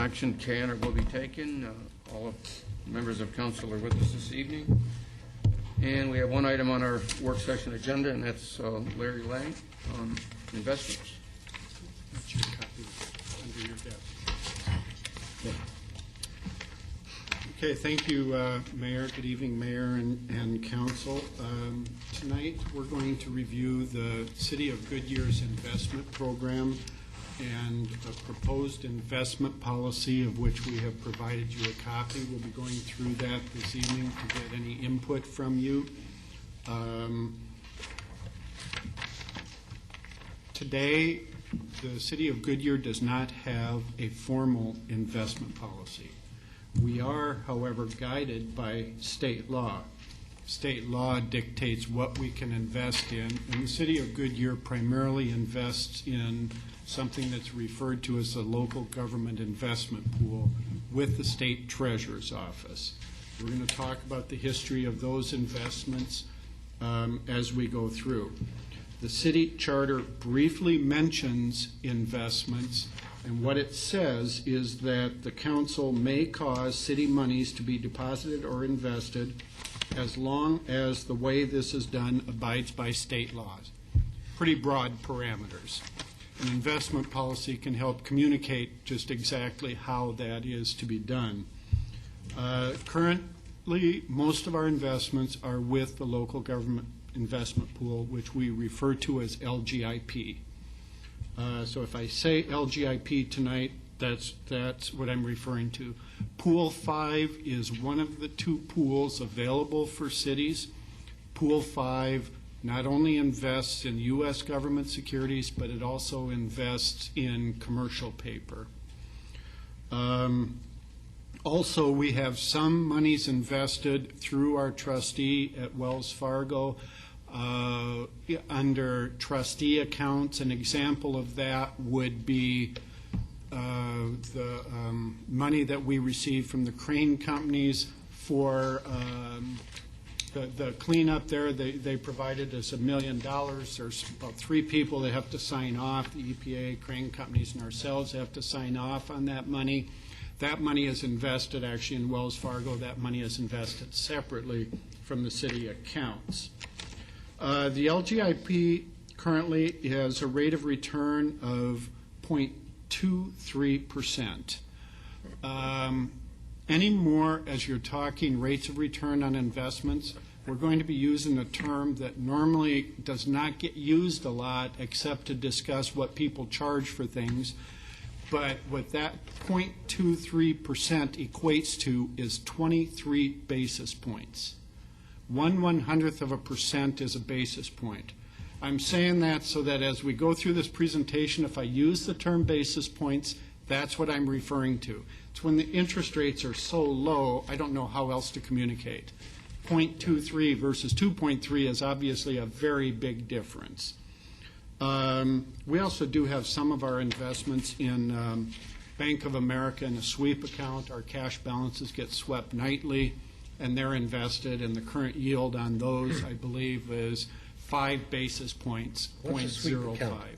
action can or will be taken. All of members of council are with us this evening. And we have one item on our work session agenda, and that's Larry Lang on investments. That's your copy under your desk. Okay, thank you, Mayor. Good evening, Mayor and Council. Tonight, we're going to review the City of Goodyear's investment program and a proposed investment policy of which we have provided you a copy. We'll be going through that this evening to get any input from you. Today, the City of Goodyear does not have a formal investment policy. We are, however, guided by state law. State law dictates what we can invest in, and the City of Goodyear primarily invests in something that's referred to as the local government investment pool with the state treasurer's office. We're going to talk about the history of those investments as we go through. The city charter briefly mentions investments, and what it says is that the council may cause city monies to be deposited or invested as long as the way this is done abides by state laws. Pretty broad parameters. An investment policy can help communicate just exactly how that is to be done. Currently, most of our investments are with the local government investment pool, which we refer to as LGIP. So if I say LGIP tonight, that's what I'm referring to. Pool 5 is one of the two pools available for cities. Pool 5 not only invests in U.S. government securities, but it also invests in commercial paper. Also, we have some monies invested through our trustee at Wells Fargo under trustee accounts. An example of that would be the money that we receive from the crane companies for the cleanup there. They provided us $1 million. There's about 3 people that have to sign off. The EPA, crane companies, and ourselves have to sign off on that money. That money is invested actually in Wells Fargo. That money is invested separately from the city accounts. The LGIP currently has a rate of return of 0.23%. Anymore, as you're talking rates of return on investments, we're going to be using a term that normally does not get used a lot except to discuss what people charge for things. But what that 0.23% equates to is 23 basis points. 1/100% is a basis point. I'm saying that so that as we go through this presentation, if I use the term basis points, that's what I'm referring to. It's when the interest rates are so low, I don't know how else to communicate. 0.23 versus 2.3 is obviously a very big difference. We also do have some of our investments in Bank of America in a sweep account. Our cash balances get swept nightly, and they're invested, and the current yield on those, I believe, is 5 basis points, 0.05.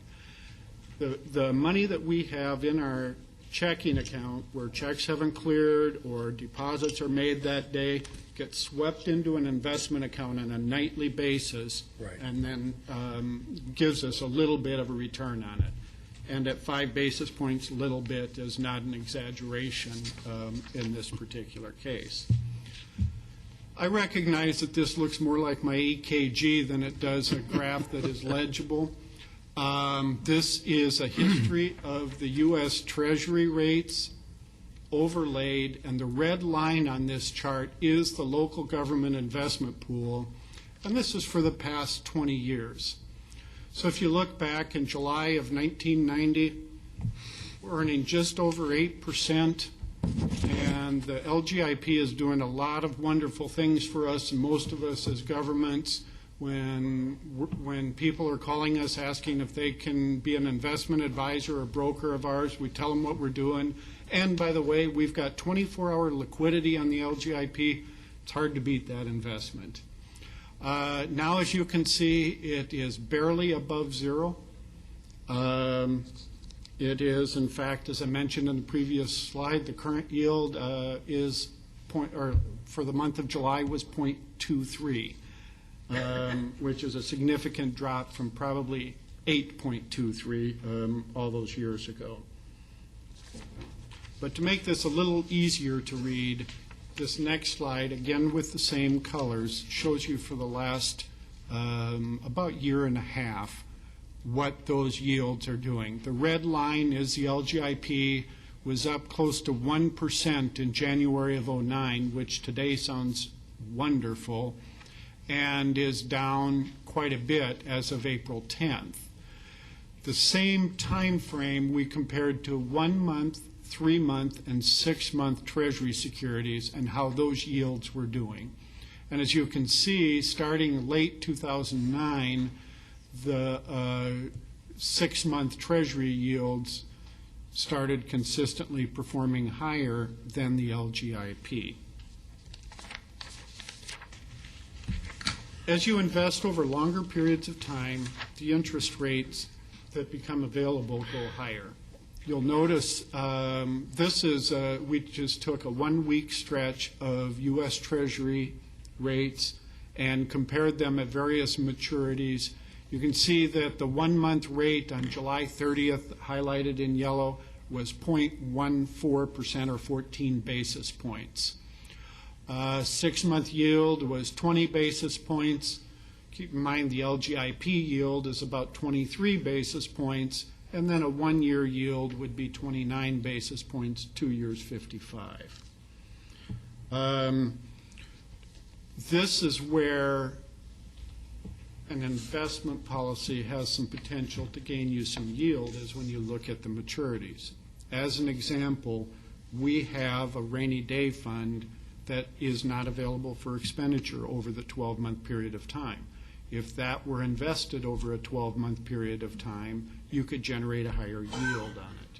The money that we have in our checking account where checks haven't cleared or deposits are made that day gets swept into an investment account on a nightly basis, right, and then gives us a little bit of a return on it. And at 5 basis points, little bit is not an exaggeration in this particular case. I recognize that this looks more like my EKG than it does a graph that is legible. This is a history of the U.S. Treasury rates overlaid, and the red line on this chart is the local government investment pool, and this is for the past 20 years. So if you look back in July of 1990, we're earning just over 8%, and the LGIP is doing a lot of wonderful things for us, and most of us as governments, when people are calling us asking if they can be an investment advisor or broker of ours, we tell them what we're doing. And by the way, we've got 24-hour liquidity on the LGIP. It's hard to beat that investment. Now, as you can see, it is barely above zero. It is, in fact, as I mentioned in the previous slide, the current yield for the month of July was 0.23, which is a significant drop from probably 8.23 all those years ago. But to make this a little easier to read, this next slide, again with the same colors, shows you for the last about year and a half what those yields are doing. The red line is the LGIP was up close to 1% in January of 09, which today sounds wonderful, and is down quite a bit as of April 10th. The same time frame we compared to 1 month, 3 month, and 6 month Treasury securities and how those yields were doing. And as you can see, starting late 2009, the 6 month Treasury yields started consistently performing higher than the LGIP. As you invest over longer periods of time, the interest rates that become available go higher. You'll notice we just took a 1 week stretch of U.S. Treasury rates and compared them at various maturities. You can see that the 1 month rate on July 30th, highlighted in yellow, was 0.14% or 14 basis points. 6 month yield was 20 basis points. Keep in mind the LGIP yield is about 23 basis points, and then a 1 year yield would be 29 basis points, 2 years 55. This is where an investment policy has some potential to gain you some yield, is when you look at the maturities. As an example, we have a rainy day fund that is not available for expenditure over the 12-month period of time. If that were invested over a 12-month period of time, you could generate a higher yield on it.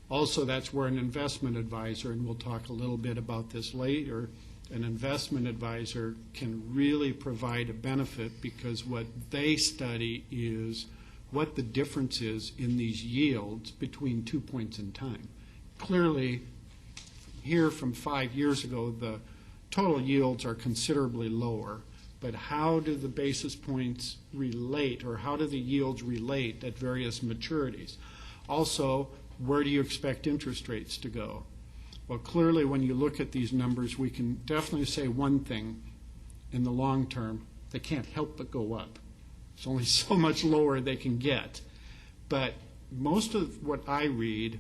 Also, that's where an investment advisor, and we'll talk a little bit about this later, an investment advisor can really provide a benefit, because what they study is what the difference is in these yields between 2 points in time. Clearly, here from 5 years ago, the total yields are considerably lower, but how do the basis points relate, or how do the yields relate at various maturities? Also, where do you expect interest rates to go? Well, clearly, when you look at these numbers, we can definitely say one thing: in the long term, they can't help but go up. It's only so much lower they can get. But most of what I read,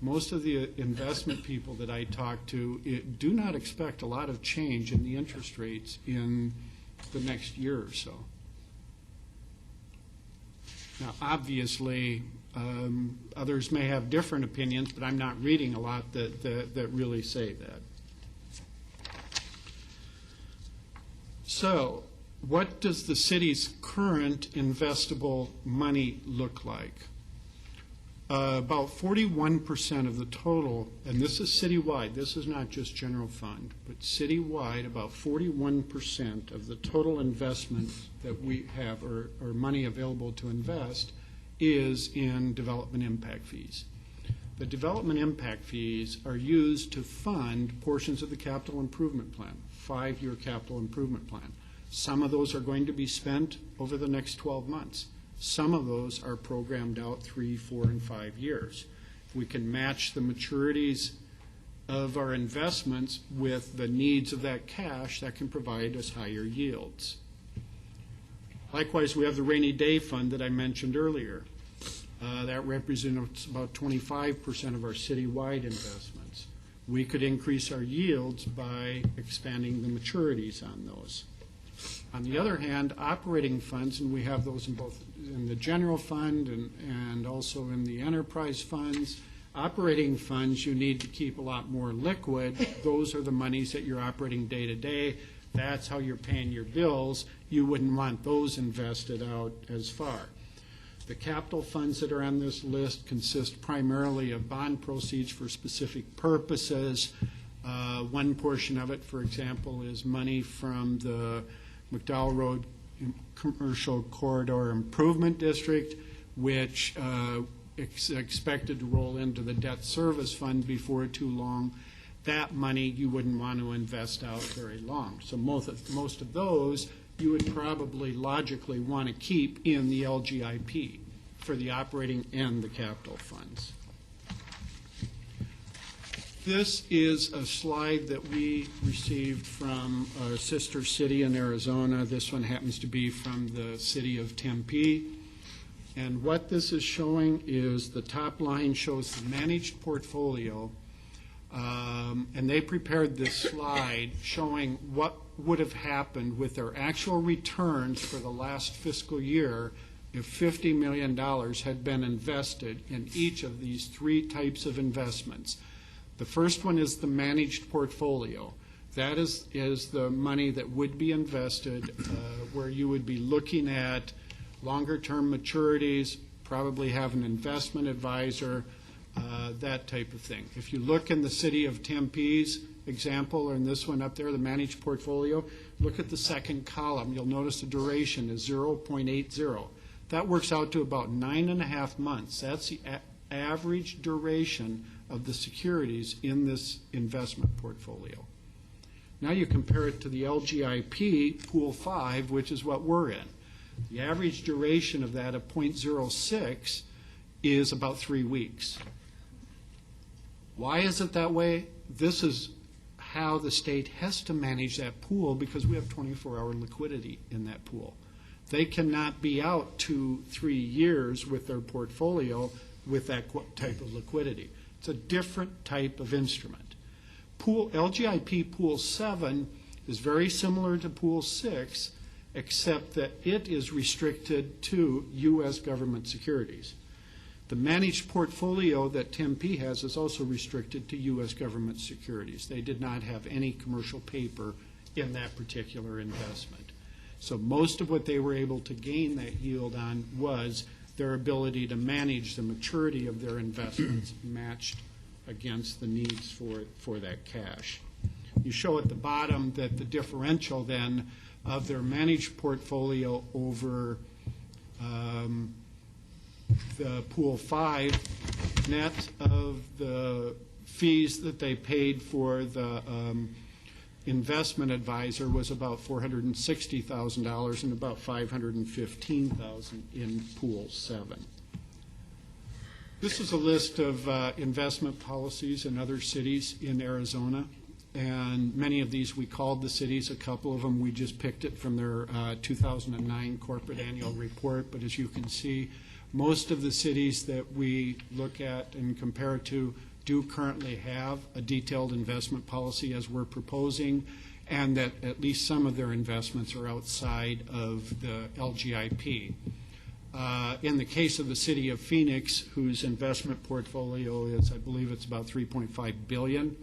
most of the investment people that I talk to, do not expect a lot of change in the interest rates in the next year or so. Now, obviously, others may have different opinions, but I'm not reading a lot that really say that. So, what does the city's current investable money look like? About 41% of the total, and this is citywide, this is not just general fund, but citywide, about 41% of the total investment that we have, or money available to invest, is in development impact fees. The development impact fees are used to fund portions of the capital improvement plan, 5-year capital improvement plan. Some of those are going to be spent over the next 12 months. Some of those are programmed out 3, 4, and 5 years. If we can match the maturities of our investments with the needs of that cash, that can provide us higher yields. Likewise, we have the rainy day fund that I mentioned earlier. That represents about 25% of our citywide investments. We could increase our yields by expanding the maturities on those. On the other hand, operating funds, and we have those in both in the general fund and also in the enterprise funds. Operating funds you need to keep a lot more liquid. Those are the monies that you're operating day to day. That's how you're paying your bills. You wouldn't want those invested out as far. The capital funds that are on this list consist primarily of bond proceeds for specific purposes. One portion of it, for example, is money from the McDowell Road Commercial Corridor Improvement District, which expected to roll into the debt service fund before too long. That money you wouldn't want to invest out very long. So most of those you would probably logically want to keep in the LGIP for the operating and the capital funds. This is a slide that we received from a sister city in Arizona. This one happens to be from the city of Tempe. And what this is showing is the top line shows the managed portfolio. And they prepared this slide showing what would have happened with their actual returns for the last fiscal year if $50 million had been invested in each of these three types of investments. The first one is the managed portfolio. That is the money that would be invested where you would be looking at longer-term maturities, probably have an investment advisor, that type of thing. If you look in the city of Tempe's example, or in this one up there, the managed portfolio, look at the second column. You'll notice the duration is 0.80. That works out to about 9.5 months. That's the average duration of the securities in this investment portfolio. Now you compare it to the LGIP Pool 5, which is what we're in. The average duration of that of 0.06 is about 3 weeks. Why is it that way? This is how the state has to manage that pool because we have 24-hour liquidity in that pool. They cannot be out 2-3 years with their portfolio with that type of liquidity. It's a different type of instrument. LGIP Pool 7 is very similar to Pool 6, except that it is restricted to U.S. government securities. The managed portfolio that Tempe has is also restricted to U.S. government securities. They did not have any commercial paper in that particular investment. So most of what they were able to gain that yield on was their ability to manage the maturity of their investments matched against the needs for that cash. You show at the bottom that the differential then of their managed portfolio over the Pool 5 net of the fees that they paid for the investment advisor was about $460,000 and about $515,000 in Pool 7. This is a list of investment policies in other cities in Arizona, and many of these we called the cities. A couple of them we just picked it from their 2009 corporate annual report, but as you can see, most of the cities that we look at and compare to do currently have a detailed investment policy as we're proposing, and that at least some of their investments are outside of the LGIP. In the case of the city of Phoenix, whose investment portfolio is, I believe it's about $3.5 billion,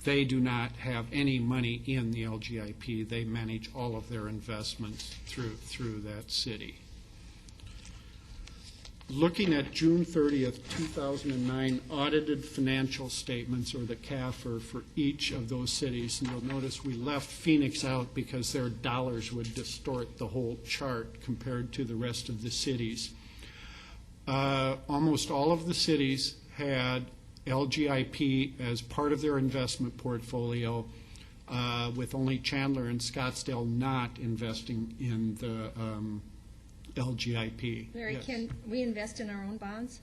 they do not have any money in the LGIP. They manage all of their investments through that city. Looking at June 30th, 2009 audited financial statements, or the CAFR, for each of those cities, and you'll notice we left Phoenix out because their dollars would distort the whole chart compared to the rest of the cities. Almost all of the cities had LGIP as part of their investment portfolio, with only Chandler and Scottsdale not investing in the LGIP. Larry, yes. Can we invest in our own bonds?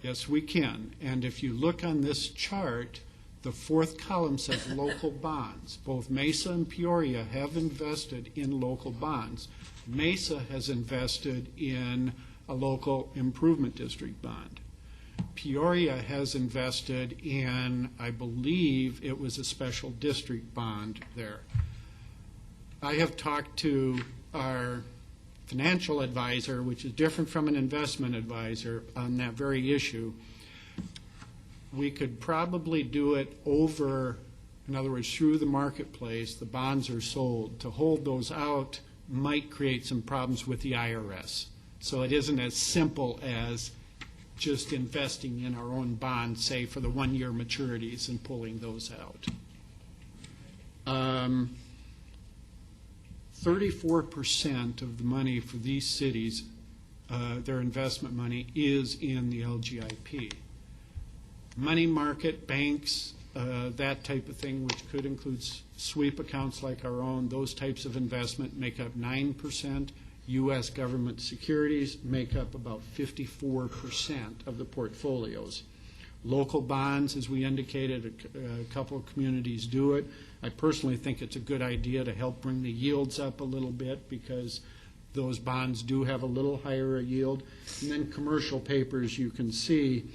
Yes, we can. And if you look on this chart, the fourth column says local bonds. Both Mesa and Peoria have invested in local bonds. Mesa has invested in a local improvement district bond. Peoria has invested in, I believe it was a special district bond there. I have talked to our financial advisor, which is different from an investment advisor, on that very issue. We could probably do it over, in other words, through the marketplace. The bonds are sold. To hold those out might create some problems with the IRS. So it isn't as simple as just investing in our own bonds, say, for the one-year maturities and pulling those out. 34% of the money for these cities their investment money is in the LGIP. Money market, banks, that type of thing, which could include sweep accounts like our own, those types of investment make up 9%. U.S. government securities make up about 54% of the portfolios. Local bonds, as we indicated, a couple of communities do it. I personally think it's a good idea to help bring the yields up a little bit because those bonds do have a little higher a yield. And then commercial papers, you can see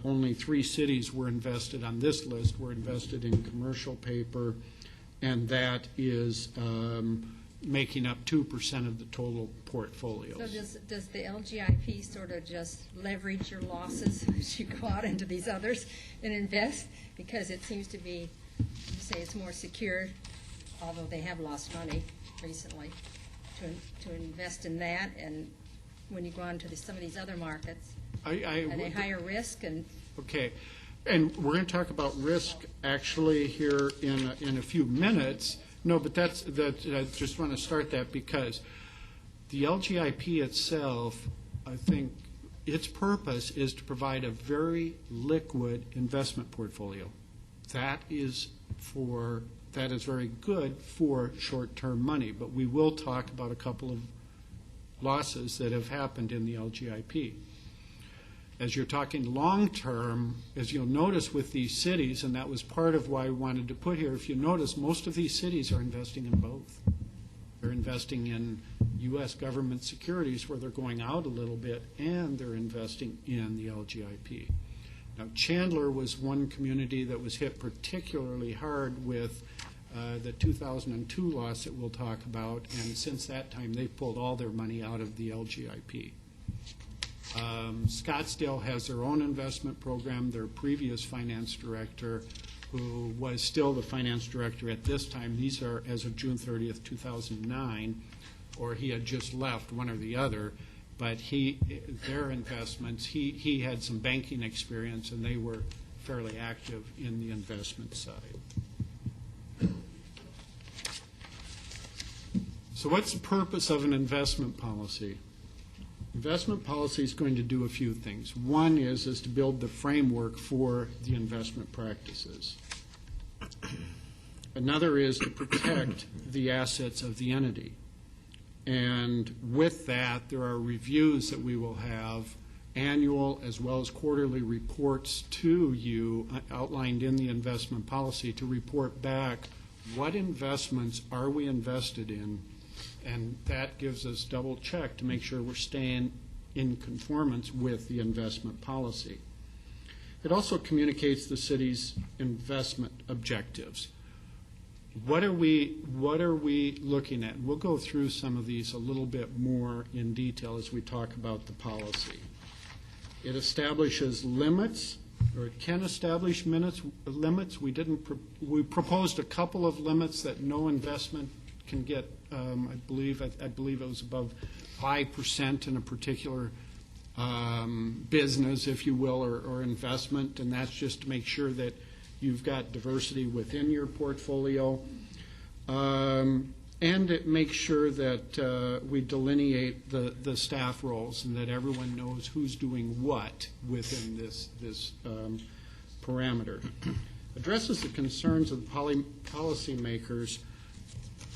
only 3 cities were invested on this list, were invested in commercial paper, and that is making up 2% of the total portfolios. So does the LGIP sort of just leverage your losses as you go out into these others and invest? Because it seems to be, you say it's more secure, although they have lost money recently, to invest in that. And when you go on to some of these other markets, are they higher risk? And okay. And we're going to talk about risk actually here in a few minutes. No, but I just want to start that because the LGIP itself, I think its purpose is to provide a very liquid investment portfolio. That is very good for short-term money, but we will talk about a couple of losses that have happened in the LGIP. As you're talking long-term, as you'll notice with these cities, and that was part of why I wanted to put here, if you notice, most of these cities are investing in both. They're investing in U.S. government securities where they're going out a little bit, and they're investing in the LGIP. Now, Chandler was one community that was hit particularly hard with the 2002 loss that we'll talk about, and since that time, they've pulled all their money out of the LGIP. Scottsdale has their own investment program. Their previous finance director, who was still the finance director at this time, these are as of June 30th, 2009, or he had just left, one or the other, but their investments, he had some banking experience, and they were fairly active in the investment side. So what's the purpose of an investment policy? Investment policy is going to do a few things. One is to build the framework for the investment practices. Another is to protect the assets of the entity. And with that, there are reviews that we will have, annual as well as quarterly reports to you outlined in the investment policy to report back what investments are we invested in. And that gives us double check to make sure we're staying in conformance with the investment policy. It also communicates the city's investment objectives. What are we looking at? We'll go through some of these a little bit more in detail as we talk about the policy. It establishes limits, or it can establish limits. We proposed a couple of limits that no investment can get. I believe it was above 5% in a particular business, if you will, or investment, and that's just to make sure that you've got diversity within your portfolio, and it makes sure that we delineate the staff roles and that everyone knows who's doing what within this parameter. Addresses the concerns of policymakers.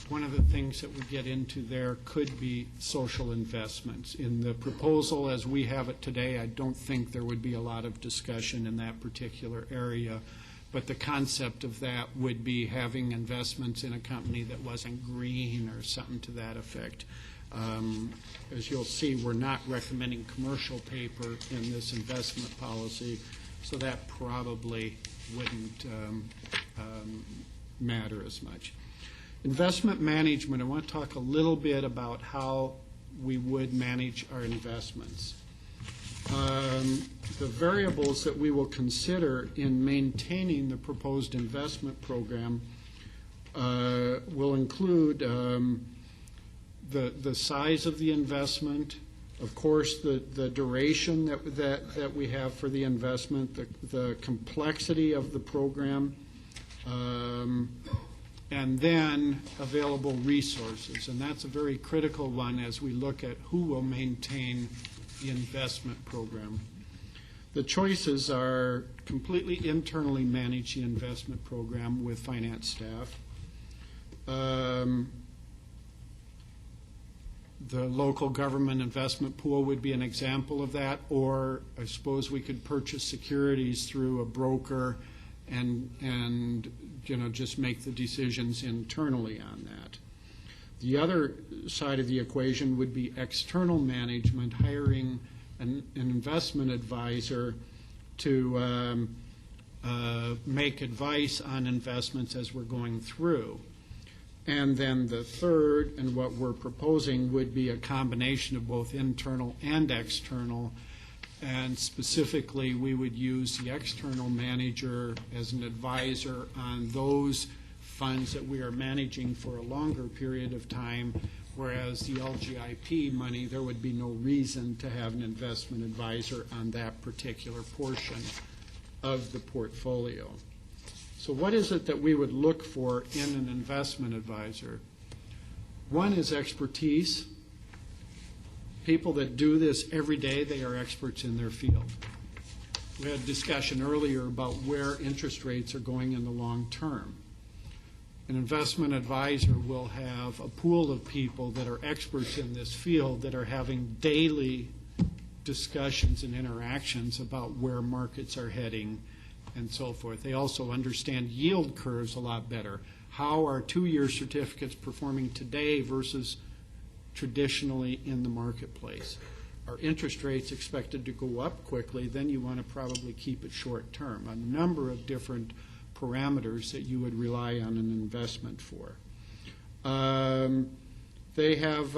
One of the things that we get into there could be social investments. In the proposal as we have it today, I don't think there would be a lot of discussion in that particular area, but the concept of that would be having investments in a company that wasn't green or something to that effect. As you'll see, we're not recommending commercial paper in this investment policy, so that probably wouldn't matter as much. Investment management, I want to talk a little bit about how we would manage our investments. The variables that we will consider in maintaining the proposed investment program will include the size of the investment, of course, the duration that we have for the investment, the complexity of the program, and then available resources. And that's a very critical one as we look at who will maintain the investment program. The choices are completely internally manage the investment program with finance staff. The local government investment pool would be an example of that, or I suppose we could purchase securities through a broker and just make the decisions internally on that. The other side of the equation would be external management, hiring an investment advisor to make advice on investments as we're going through. And then the third, and what we're proposing, would be a combination of both internal and external. And specifically, we would use the external manager as an advisor on those funds that we are managing for a longer period of time, whereas the LGIP money, there would be no reason to have an investment advisor on that particular portion of the portfolio. So what is it that we would look for in an investment advisor? One is expertise. People that do this every day, they are experts in their field. We had a discussion earlier about where interest rates are going in the long term. An investment advisor will have a pool of people that are experts in this field that are having daily discussions and interactions about where markets are heading and so forth. They also understand yield curves a lot better. How are two-year certificates performing today versus traditionally in the marketplace? Are interest rates expected to go up quickly? Then you want to probably keep it short term. A number of different parameters that you would rely on an investment for. They have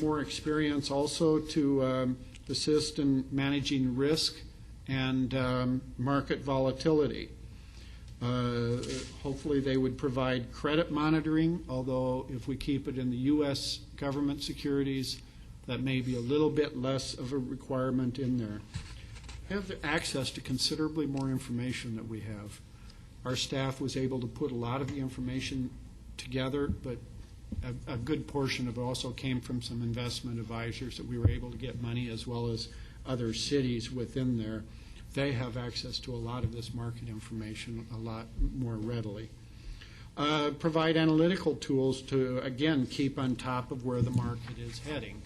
more experience also to assist in managing risk and market volatility. Hopefully they would provide credit monitoring, although if we keep it in the U.S. government securities, that may be a little bit less of a requirement in there. They have access to considerably more information that we have. Our staff was able to put a lot of the information together, but a good portion of it also came from some investment advisors that we were able to get money, as well as other cities within there. They have access to a lot of this market information a lot more readily. Provide analytical tools to, again, keep on top of where the market is heading.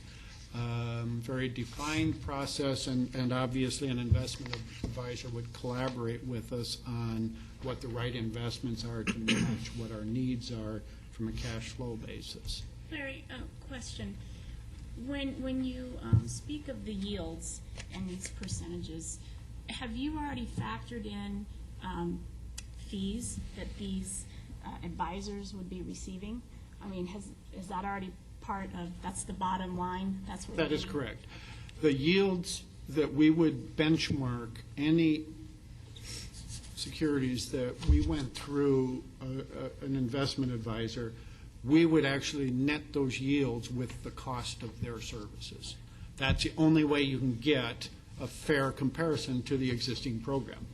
Very defined process, and obviously an investment advisor would collaborate with us on what the right investments are to match what our needs are from a cash flow basis. Larry, question. When you speak of the yields and these percentages, have you already factored in fees that these advisors would be receiving? I mean, is that already part of, that's the bottom line? That's what That is correct. The yields that we would benchmark any securities that we went through an investment advisor, we would actually net those yields with the cost of their services. That's the only way you can get a fair comparison to the existing program.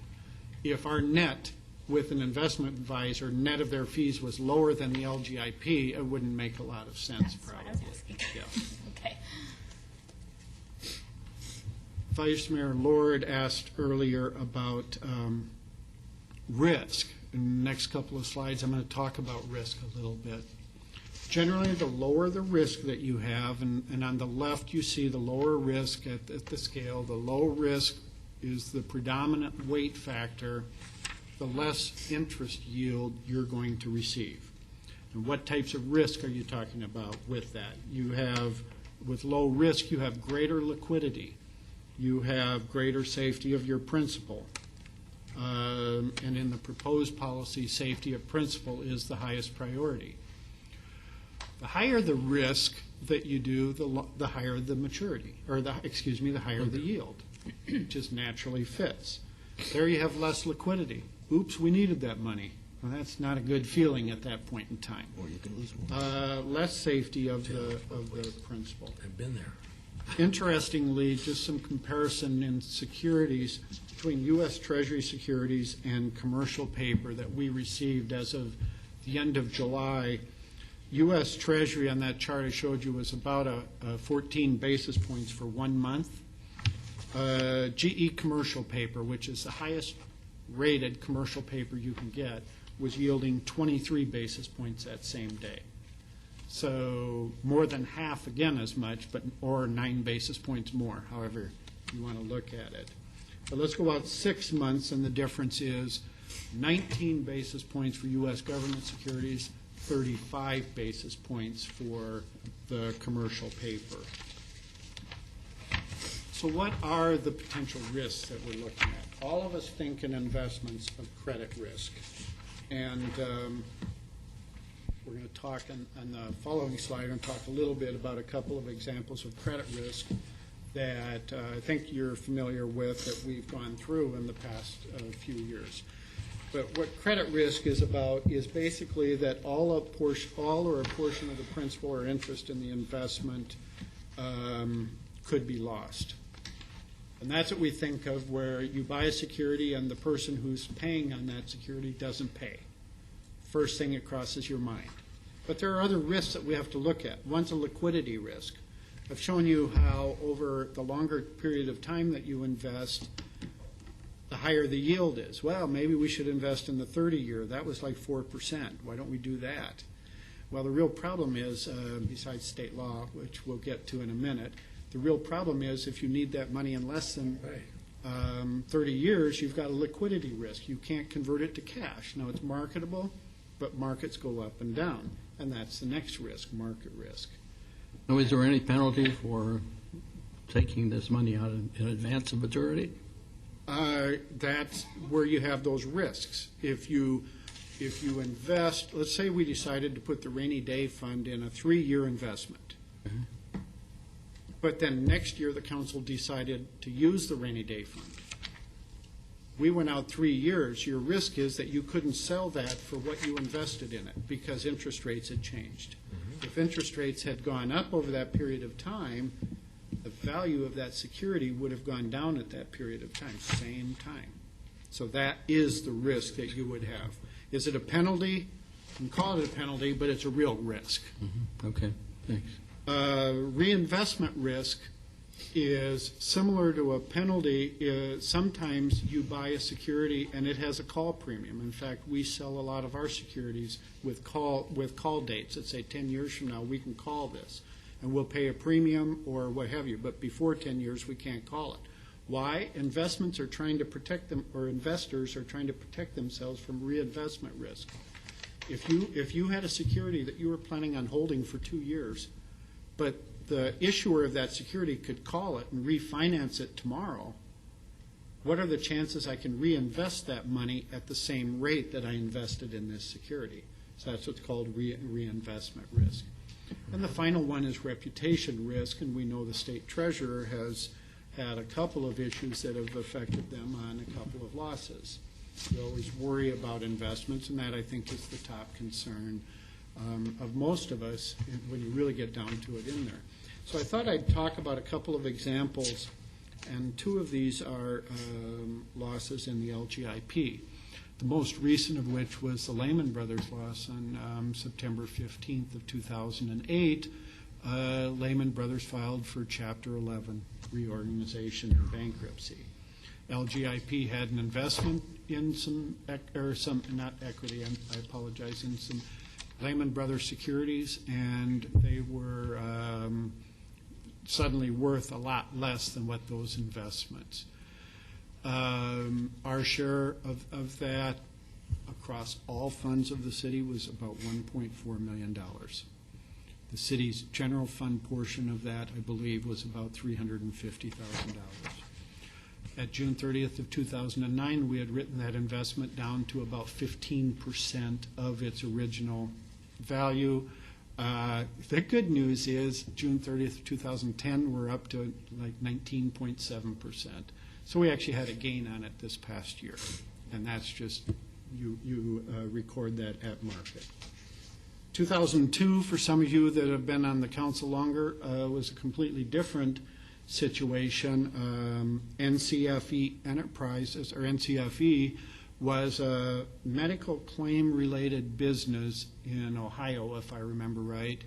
If our net with an investment advisor, net of their fees was lower than the LGIP, it wouldn't make a lot of sense. That's probably. what I was asking. Yeah. Okay. Vice Mayor Lord asked earlier about risk. In the next couple of slides, I'm going to talk about risk a little bit. Generally, the lower the risk that you have, and on the left you see the lower risk at the scale. The low risk is the predominant weight factor, the less interest yield you're going to receive. And what types of risk are you talking about with that? You have, with low risk, you have greater liquidity. You have greater safety of your principal. And in the proposed policy, safety of principal is the highest priority. The higher the risk that you do, the higher the maturity, or the higher the yield. It just naturally fits. There you have less liquidity. Oops, we needed that money. Well, that's not a good feeling at that point in time. Or you can lose more. Less safety of the principal. I've been there. Interestingly, just some comparison in securities between U.S. Treasury securities and commercial paper that we received as of the end of July, U.S. Treasury on that chart I showed you was about a 14 basis points for 1 month. GE commercial paper, which is the highest rated commercial paper you can get, was yielding 23 basis points that same day. So more than half, again, as much, or 9 basis points more, however you want to look at it. But let's go out 6 months, and the difference is 19 basis points for U.S. government securities, 35 basis points for the commercial paper. So what are the potential risks that we're looking at? All of us think in investments of credit risk. And we're going to talk on the following slide, I'm going to talk a little bit about a couple of examples of credit risk that I think you're familiar with, that we've gone through in the past few years. But what credit risk is about is basically that all or a portion of the principal or interest in the investment could be lost. And that's what we think of, where you buy a security and the person who's paying on that security doesn't pay. First thing that crosses your mind. But there are other risks that we have to look at. One's a liquidity risk. I've shown you how over the longer period of time that you invest, the higher the yield is. Well, maybe we should invest in the 30-year. That was like 4%. Why don't we do that? Well, the real problem is, besides state law, which we'll get to in a minute, the real problem is if you need that money in less than 30 years, you've got a liquidity risk. You can't convert it to cash. Now, it's marketable, but markets go up and down, and that's the next risk, market risk. Now, is there any penalty for taking this money out in advance of maturity? That's where you have those risks. If you invest, let's say we decided to put the rainy day fund in a 3-year investment. Mm-hmm. But then next year the council decided to use the rainy day fund. We went out 3 years. Your risk is that you couldn't sell that for what you invested in it because interest rates had changed. Mm-hmm. If interest rates had gone up over that period of time, the value of that security would have gone down at that period of time, same time. So that is the risk that you would have. Is it a penalty? You can call it a penalty, but it's a real risk. Mm-hmm. Okay, thanks. Reinvestment risk is similar to a penalty. Sometimes you buy a security and it has a call premium. In fact, we sell a lot of our securities with call dates that say 10 years from now we can call this. And we'll pay a premium or what have you, but before 10 years we can't call it. Why? Investments are trying to protect them, or investors are trying to protect themselves from reinvestment risk. If you had a security that you were planning on holding for 2 years, but the issuer of that security could call it and refinance it tomorrow, what are the chances I can reinvest that money at the same rate that I invested in this security? So that's what's called reinvestment risk. And the final one is reputation risk, and we know the state treasurer has had a couple of issues that have affected them on a couple of losses. We always worry about investments, and that I think is the top concern of most of us when you really get down to it in there. So I thought I'd talk about a couple of examples, and 2 of these are losses in the LGIP. The most recent of which was the Lehman Brothers loss on September 15th of 2008. Lehman Brothers filed for Chapter 11 reorganization and bankruptcy. LGIP had an investment in some Lehman Brothers securities, and they were suddenly worth a lot less than what those investments. Our share of that across all funds of the city was about $1.4 million. The city's general fund portion of that, I believe, was about $350,000. At June 30th of 2009, we had written that investment down to about 15% of its original value. The good news is June 30th of 2010, we're up to like 19.7%. So we actually had a gain on it this past year, and that's just, you record that at market. 2002, for some of you that have been on the council longer, was a completely different situation. NCFE Enterprises, or NCFE, was a medical claim-related business in Ohio, if I remember right,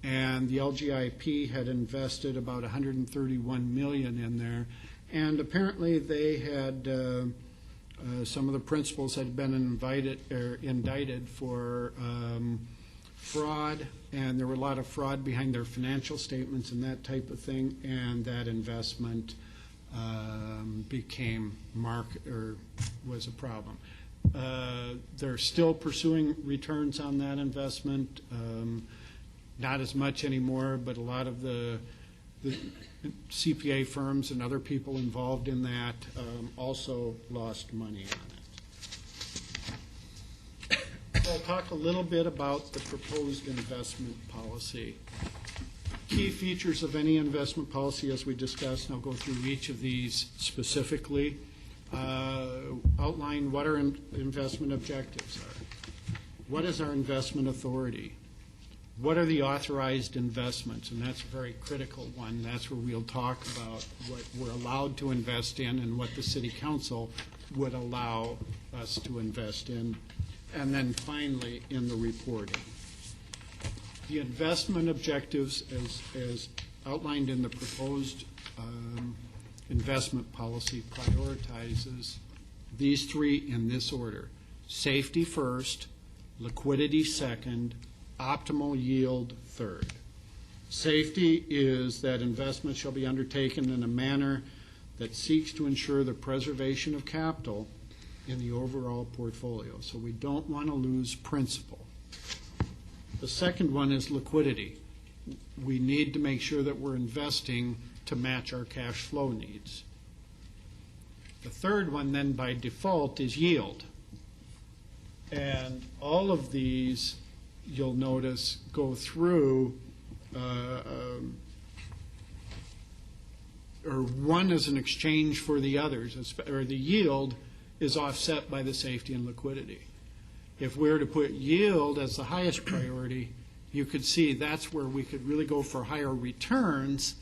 and the LGIP had invested about $131 million in there, and apparently they had some of the principals had been indicted for fraud, and there were a lot of fraud behind their financial statements and that type of thing, and that investment was a problem. They're still pursuing returns on that investment, not as much anymore, but a lot of the CPA firms and other people involved in that also lost money on it. I'll talk a little bit about the proposed investment policy. Key features of any investment policy, as we discussed, and I'll go through each of these specifically. Outline what our investment objectives are. What is our investment authority? What are the authorized investments? And that's a very critical one. That's where we'll talk about what we're allowed to invest in and what the city council would allow us to invest in. And then finally, in the reporting. The investment objectives, as outlined in the proposed investment policy, prioritizes these three in this order: safety first, liquidity second, optimal yield third. Safety is that investment shall be undertaken in a manner that seeks to ensure the preservation of capital in the overall portfolio. So we don't want to lose principal. The second one is liquidity. We need to make sure that we're investing to match our cash flow needs. The third one then by default is yield. And all of these, you'll notice, go through, or one is an exchange for the others, or the yield is offset by the safety and liquidity. If we were to put yield as the highest priority, you could see that's where we could really go for higher returns,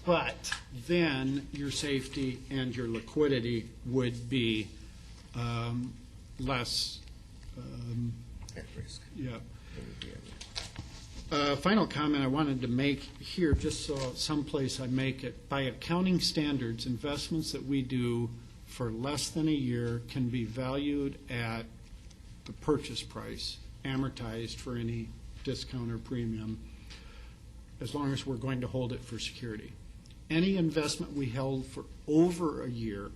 but then your safety and your liquidity would be less. At risk. Yeah. Final comment I wanted to make here, just so someplace I make it. By accounting standards, investments that we do for less than a year can be valued at the purchase price, amortized for any discount or premium, as long as we're going to hold it for security. Any investment we held for over a year,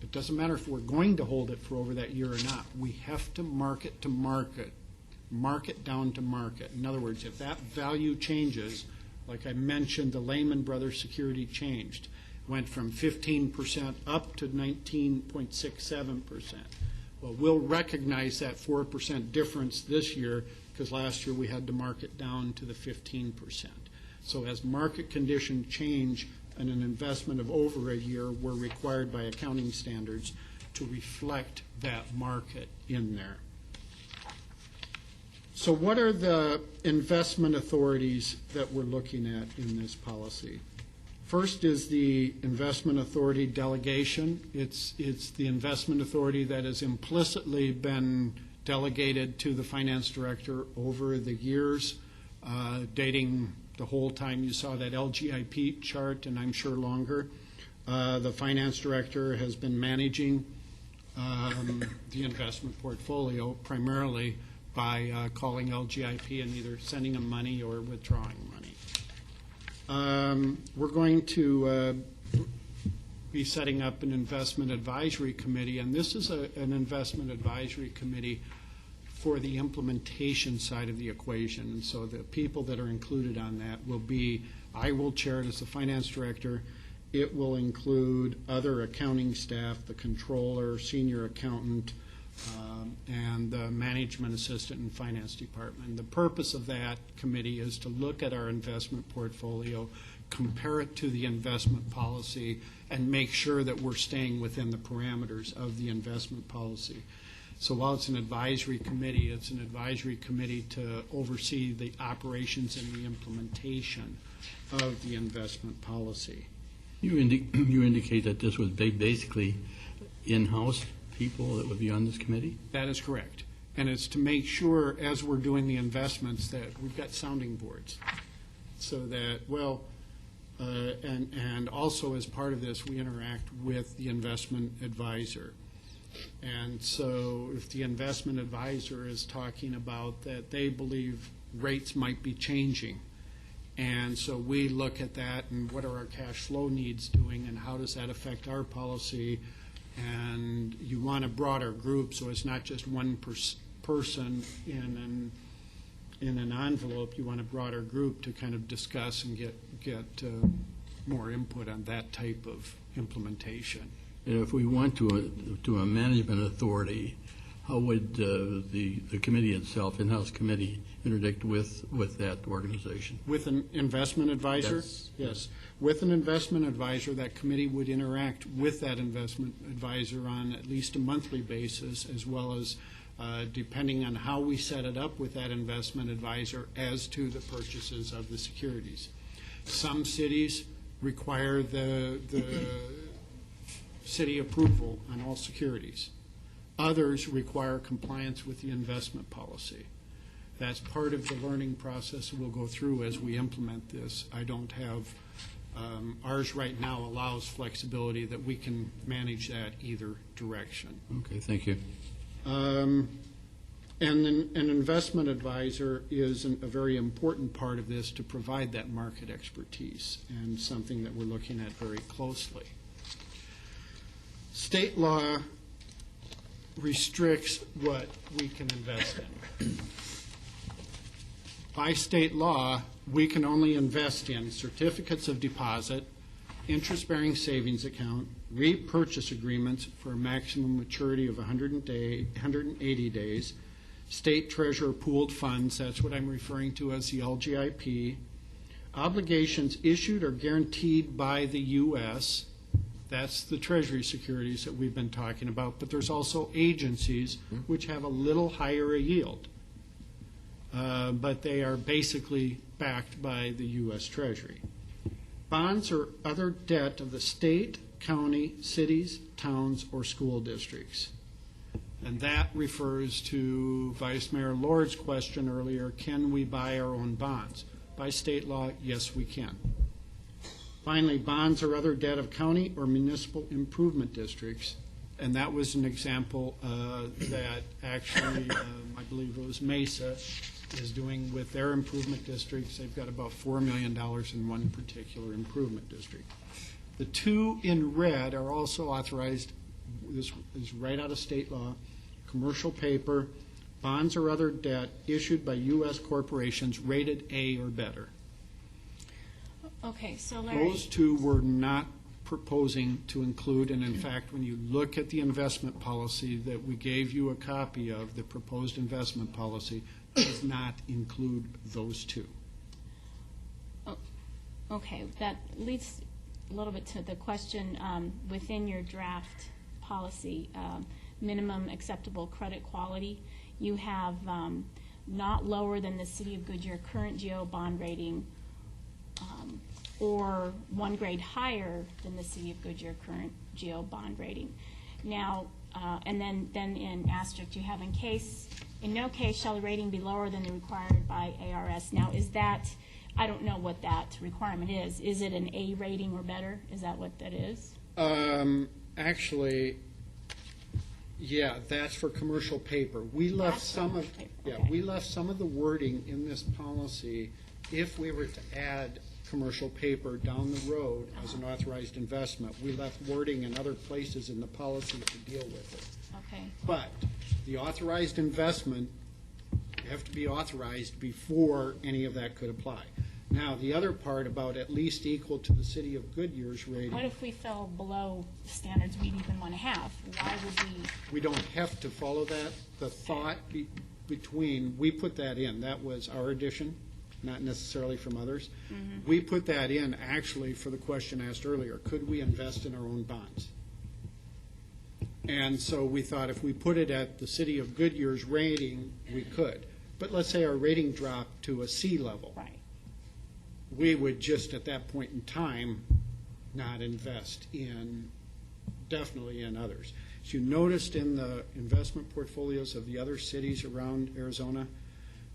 it doesn't matter if we're going to hold it for over that year or not, we have to mark it to market, market down to market. In other words, if that value changes, like I mentioned, the Lehman Brothers security changed, went from 15% up to 19.67%. Well, we'll recognize that 4% difference this year because last year we had to mark it down to the 15%. So as market conditions change in an investment of over a year, we're required by accounting standards to reflect that market in there. So what are the investment authorities that we're looking at in this policy? First is the investment authority delegation. It's the investment authority that has implicitly been delegated to the finance director over the years, dating the whole time you saw that LGIP chart, and I'm sure longer. The finance director has been managing the investment portfolio primarily by calling LGIP and either sending them money or withdrawing money. We're going to be setting up an investment advisory committee, and this is an investment advisory committee for the implementation side of the equation. And so the people that are included on that will be, I will chair it as the finance director. It will include other accounting staff, the controller, senior accountant, and the management assistant and finance department. The purpose of that committee is to look at our investment portfolio, compare it to the investment policy, and make sure that we're staying within the parameters of the investment policy. So while it's an advisory committee, it's an advisory committee to oversee the operations and the implementation of the investment policy. You indicate that this was basically in-house people that would be on this committee? That is correct. And it's to make sure, as we're doing the investments, that we've got sounding boards. So that, and also as part of this, we interact with the investment advisor. And so if the investment advisor is talking about that they believe rates might be changing, and so we look at that and what are our cash flow needs doing and how does that affect our policy, and you want a broader group so it's not just one person in an envelope. You want a broader group to kind of discuss and get more input on that type of implementation. And if we went to a management authority, how would the committee itself, in-house committee, interdict with that organization? With an investment advisor? Yes. With an investment advisor, that committee would interact with that investment advisor on at least a monthly basis, as well as depending on how we set it up with that investment advisor as to the purchases of the securities. Some cities require the city approval on all securities. Others require compliance with the investment policy. That's part of the learning process we'll go through as we implement this. I don't have, ours right now allows flexibility that we can manage that either direction. Okay, thank you. And an investment advisor is a very important part of this to provide that market expertise, and something that we're looking at very closely. State law restricts what we can invest in. By state law, we can only invest in certificates of deposit, interest-bearing savings account, repurchase agreements for a maximum maturity of 180 days, state treasurer pooled funds, that's what I'm referring to as the LGIP, obligations issued or guaranteed by the U.S., that's the Treasury securities that we've been talking about, but there's also agencies which have a little higher a yield, but they are basically backed by the U.S. Treasury. Bonds or other debt of the state, county, cities, towns, or school districts. And that refers to Vice Mayor Lord's question earlier, can we buy our own bonds? By state law, yes, we can. Finally, bonds or other debt of county or municipal improvement districts. And that was an example that actually, I believe it was Mesa, is doing with their improvement districts. They've got about $4 million in one particular improvement district. The two in red are also authorized, this is right out of state law, commercial paper, bonds or other debt issued by U.S. corporations rated A or better. Okay, so Larry. Those two were not proposing to include, and in fact, when you look at the investment policy that we gave you a copy of, the proposed investment policy does not include those two. Okay, that leads a little bit to the question within your draft policy, minimum acceptable credit quality. You have not lower than the City of Goodyear current GO bond rating, or one grade higher than the City of Goodyear current GO bond rating. Now, and then in asterisk you have in no case shall the rating be lower than the required by ARS. Now, is that, I don't know what that requirement is. Is it an A rating or better? Is that what that is? Actually, yeah, that's for commercial paper. We left some of, we left some of the wording in this policy if we were to add commercial paper down the road as an authorized investment. We left wording in other places in the policy to deal with it. Okay. But the authorized investment have to be authorized before any of that could apply. Now, the other part about at least equal to the City of Goodyear's rating. What if we fell below the standards we'd even want to have? Why would we? We don't have to follow that. The thought between, we put that in. That was our addition, not necessarily from others. Mm-hmm. We put that in actually for the question asked earlier, could we invest in our own bonds? And so we thought if we put it at the City of Goodyear's rating, we could. But let's say our rating dropped to a C level. Right. We would just at that point in time not invest in, definitely in others. As you noticed in the investment portfolios of the other cities around Arizona,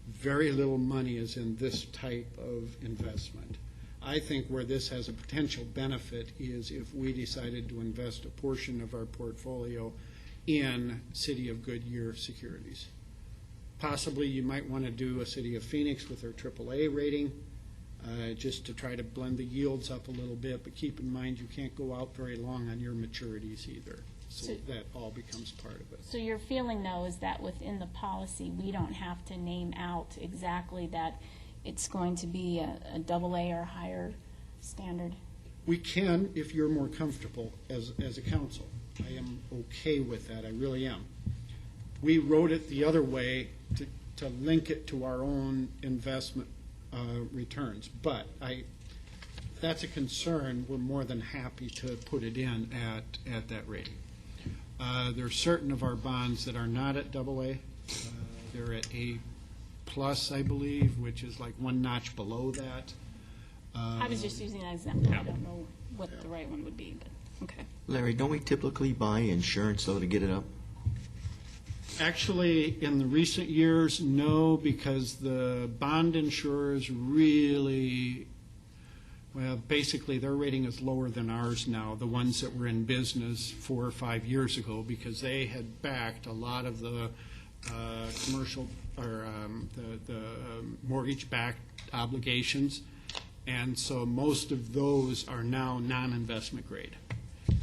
very little money is in this type of investment. I think where this has a potential benefit is if we decided to invest a portion of our portfolio in City of Goodyear securities. Possibly you might want to do a City of Phoenix with their AAA rating, just to try to blend the yields up a little bit, but keep in mind you can't go out very long on your maturities either. So that all becomes part of it. So your feeling, though, is that within the policy, we don't have to name out exactly that it's going to be a AA or higher standard? We can if you're more comfortable as a council. I am okay with that, I really am. We wrote it the other way to link it to our own investment returns, but that's a concern. We're more than happy to put it in at that rating. There are certain of our bonds that are not at AA. They're at A+, I believe, which is like one notch below that. I was just using that example. I don't know what the right one would be, but okay. Larry, don't we typically buy insurance, though, to get it up? Actually, in the recent years, no, because the bond insurers really, well, basically their rating is lower than ours now, the ones that were in business 4 or 5 years ago, because they had backed a lot of the commercial or the mortgage-backed obligations, and so most of those are now non-investment grade.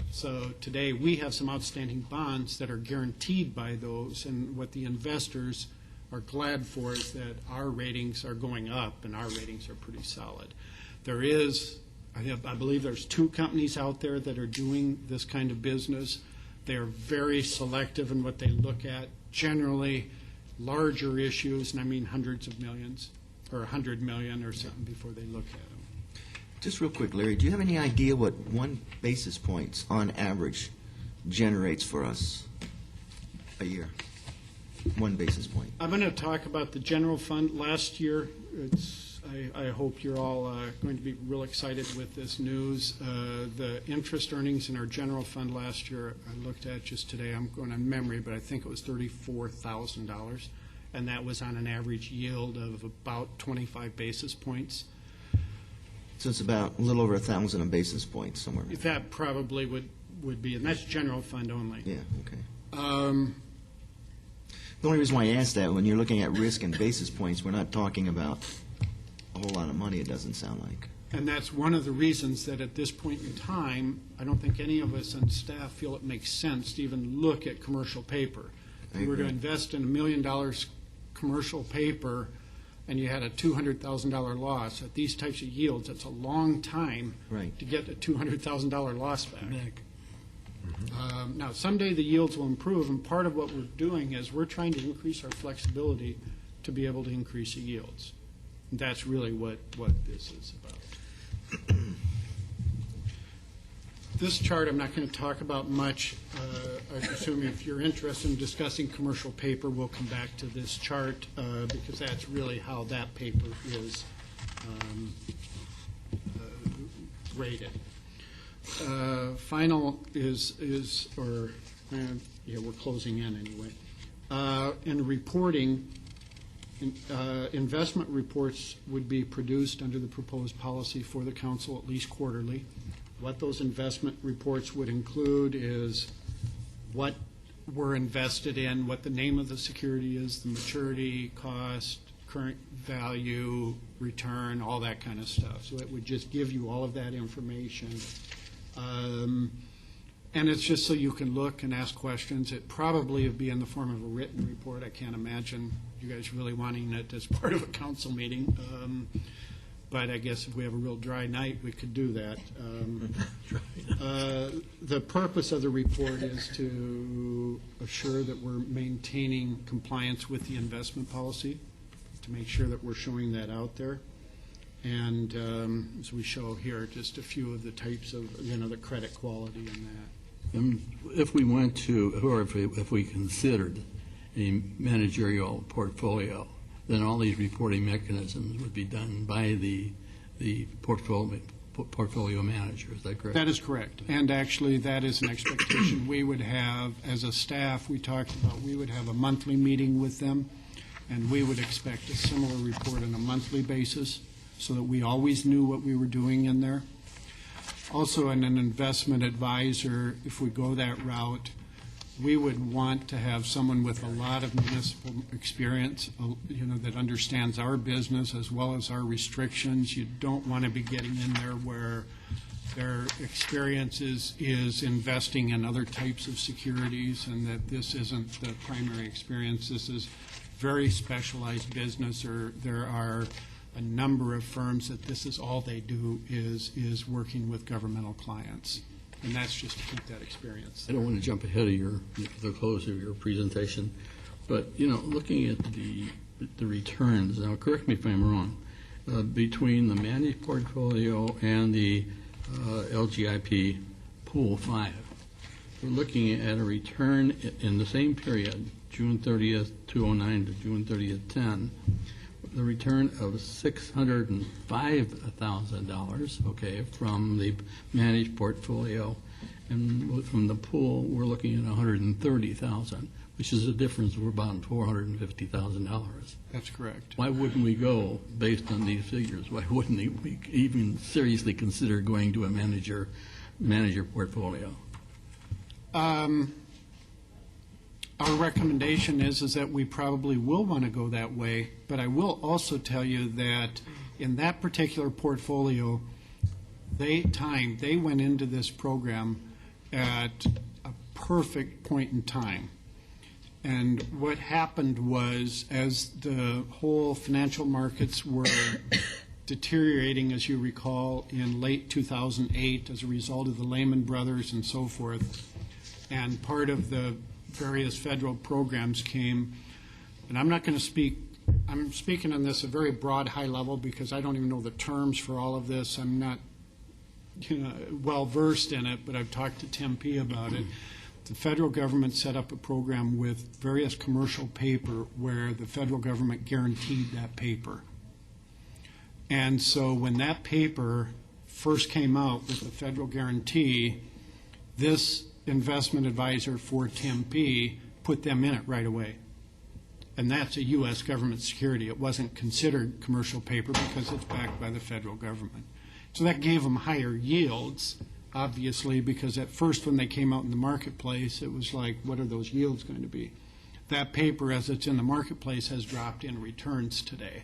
So today, we have some outstanding bonds that are guaranteed by those, and what the investors are glad for is that our ratings are going up, and our ratings are pretty solid. There is, I believe there's 2 companies out there that are doing this kind of business. They are very selective in what they look at, generally larger issues, and I mean hundreds of millions, or 100 million or something before they look at them. Just real quick, Larry, do you have any idea what 1 basis points on average generates for us a year? 1 basis point. I'm going to talk about the general fund. Last year, I hope you're all going to be real excited with this news. The interest earnings in our general fund last year, I looked at just today, I'm going on memory, but I think it was $34,000, and that was on an average yield of about 25 basis points. So it's about a little over 1,000 basis points somewhere. That probably would be, and that's general fund only. Yeah, okay. The only reason why I asked that, when you're looking at risk and basis points, we're not talking about a whole lot of money, it doesn't sound like. And that's one of the reasons that at this point in time, I don't think any of us on staff feel it makes sense to even look at commercial paper. If you were to invest in $1 million commercial paper and you had a $200,000 loss, at these types of yields, it's a long time to get a $200,000 loss back. Now, someday the yields will improve, and part of what we're doing is we're trying to increase our flexibility to be able to increase the yields. And that's really what this is about. This chart I'm not going to talk about much. I assume if you're interested in discussing commercial paper, we'll come back to this chart because that's really how that paper is rated. Final is we're closing in anyway. In reporting, investment reports would be produced under the proposed policy for the council at least quarterly. What those investment reports would include is what we're invested in, what the name of the security is, the maturity, cost, current value, return, all that kind of stuff. So it would just give you all of that information. And it's just so you can look and ask questions. It probably would be in the form of a written report. I can't imagine you guys really wanting it as part of a council meeting. But I guess if we have a real dry night, we could do that. The purpose of the report is to assure that we're maintaining compliance with the investment policy, to make sure that we're showing that out there. And as we show here, just a few of the types of, the credit quality and that. If we went to, or if we considered a managerial portfolio, then all these reporting mechanisms would be done by the portfolio portfolio manager. Is that correct? That is correct. And actually, that is an expectation we would have as a staff. We talked about we would have a monthly meeting with them, and we would expect a similar report on a monthly basis so that we always knew what we were doing in there. Also, in an investment advisor, if we go that route, we would want to have someone with a lot of municipal experience, that understands our business as well as our restrictions. You don't want to be getting in there where their experience is investing in other types of securities, and that this isn't the primary experience. This is very specialized business, or there are a number of firms that this is all they do is working with governmental clients. And that's just to keep that experience. I don't want to jump ahead of the close of your presentation, but, looking at the returns, now correct me if I'm wrong, between the managed portfolio and the LGIP Pool 5, we're looking at a return in the same period, June 30th, 2009 to June 30th, 10, the return of $605,000, okay, from the managed portfolio, and from the pool, we're looking at $130,000, which is a difference of about $450,000. That's correct. Why wouldn't we go based on these figures? Why wouldn't we even seriously consider going to a manager portfolio? Our recommendation is that we probably will want to go that way, but I will also tell you that in that particular portfolio, they went into this program at a perfect point in time. And what happened was, as the whole financial markets were deteriorating, as you recall, in late 2008 as a result of the Lehman Brothers and so forth, and part of the various federal programs came, and I'm not going to speak, I'm speaking on this at a very broad, high level because I don't even know the terms for all of this. I'm not well versed in it, but I've talked to Tim P. about it. The federal government set up a program with various commercial paper where the federal government guaranteed that paper. And so when that paper first came out with the federal guarantee, this investment advisor for Tim P. put them in it right away. And that's a U.S. government security. It wasn't considered commercial paper because it's backed by the federal government. So that gave them higher yields, obviously, because at first when they came out in the marketplace, it was like, what are those yields going to be? That paper, as it's in the marketplace, has dropped in returns today.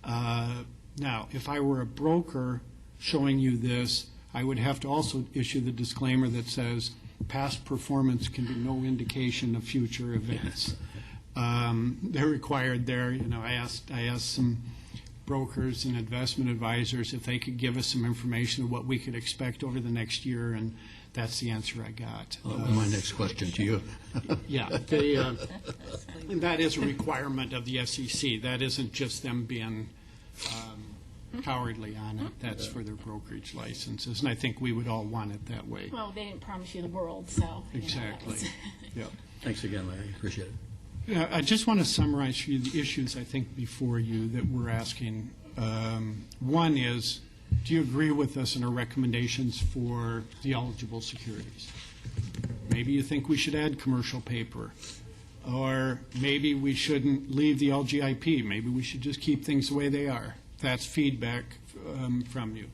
Now, if I were a broker showing you this, I would have to also issue the disclaimer that says past performance can be no indication of future events. They're required there. I asked some brokers and investment advisors if they could give us some information of what we could expect over the next year, and that's the answer I got. My next question to you. Yeah, and that is a requirement of the SEC. That isn't just them being cowardly on it. That's for their brokerage licenses, and I think we would all want it that way. Well, they didn't promise you the world, so. Exactly. Yeah. Thanks again, Larry. Appreciate it. Yeah, I just want to summarize for you the issues, I think, before you that we're asking. One is, do you agree with us in our recommendations for the eligible securities? Maybe you think we should add commercial paper, or maybe we shouldn't leave the LGIP. Maybe we should just keep things the way they are. That's feedback from you.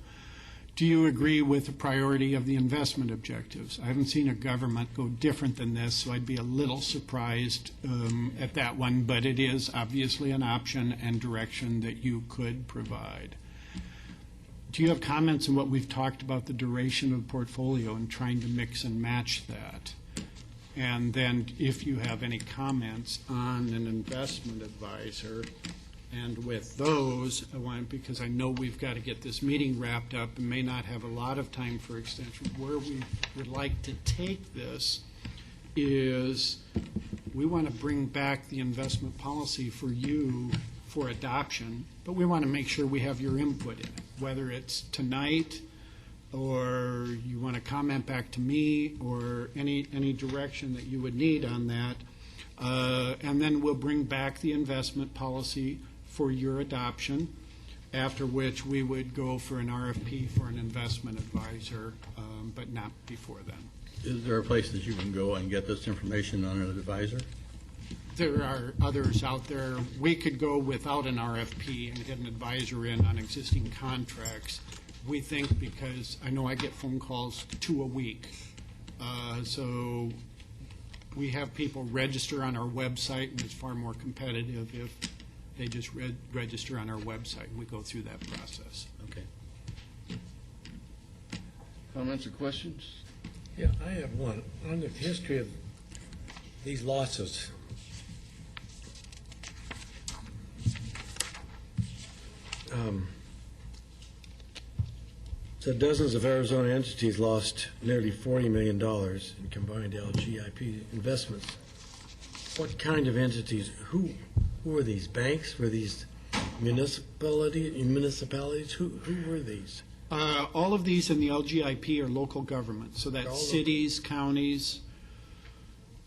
Do you agree with the priority of the investment objectives? I haven't seen a government go different than this, so I'd be a little surprised at that one, but it is obviously an option and direction that you could provide. Do you have comments on what we've talked about, the duration of the portfolio and trying to mix and match that? And then if you have any comments on an investment advisor, and with those, because I know we've got to get this meeting wrapped up and may not have a lot of time for extension, where we would like to take this is we want to bring back the investment policy for you for adoption, but we want to make sure we have your input in it, whether it's tonight or you want to comment back to me or any direction that you would need on that. And then we'll bring back the investment policy for your adoption. after which we would go for an RFP for an investment advisor, but not before then. Is there a place that you can go and get this information on an advisor? There are others out there. We could go without an RFP and get an advisor in on existing contracts. We think, because I know I get phone calls 2 a week, so we have people register on our website, and it's far more competitive if they just register on our website, and we go through that process. Okay. Comments or questions? Yeah, I have one. On the history of these losses, so dozens of Arizona entities lost nearly $40 million in combined LGIP investments. What kind of entities? Who were these? Banks? Were these municipalities? Who were these? All of these in the LGIP are local governments, so All that's of- cities, counties.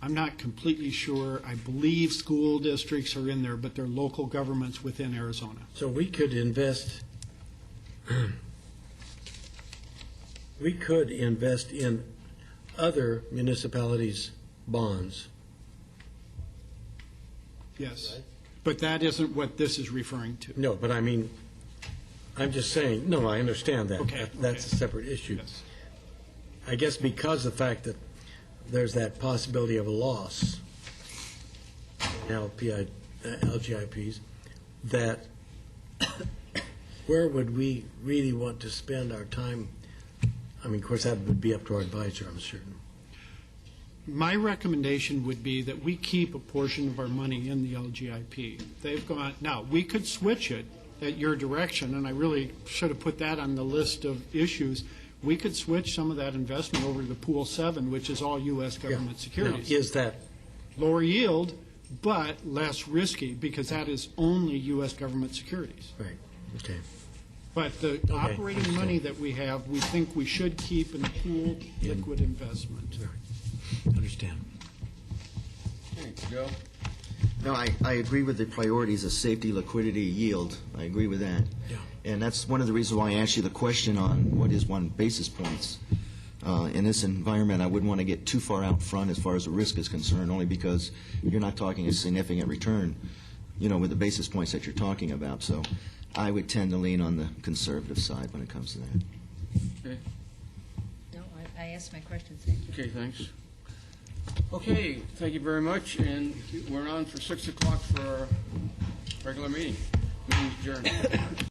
I'm not completely sure. I believe school districts are in there, but they're local governments within Arizona. So we could invest. We could invest in other municipalities' bonds. Yes. But that isn't what this is referring to. No, but I mean, I'm just saying, no, I understand that. Okay, That's okay. a separate issue. Yes. I guess because of the fact that there's that possibility of a loss in LGIPs, that where would we really want to spend our time? I mean, of course, that would be up to our advisor, I'm certain. My recommendation would be that we keep a portion of our money in the LGIP. They've gone, now, we could switch it at your direction, and I really should have put that on the list of issues. We could switch some of that investment over to the Pool 7, which is all U.S. government Now, securities. is that, Lower yield, but less risky, because that is only U.S. government securities. right, okay. But the operating money that we have, we think we should keep in pooled liquid investment. Understand. Okay, Joe? No, I agree with the priorities of safety, liquidity, yield. I agree with that. Yeah. And that's one of the reasons why I asked you the question on what is 1 basis points. In this environment, I wouldn't want to get too far out front as far as the risk is concerned, only because you're not talking a significant return, with the basis points that you're talking about. So I would tend to lean on the conservative side when it comes to that. Okay, No, I asked my questions, thank you. okay, thanks. Okay, thank you very much, and we're on for 6 o'clock for our regular meeting. Meeting's adjourned.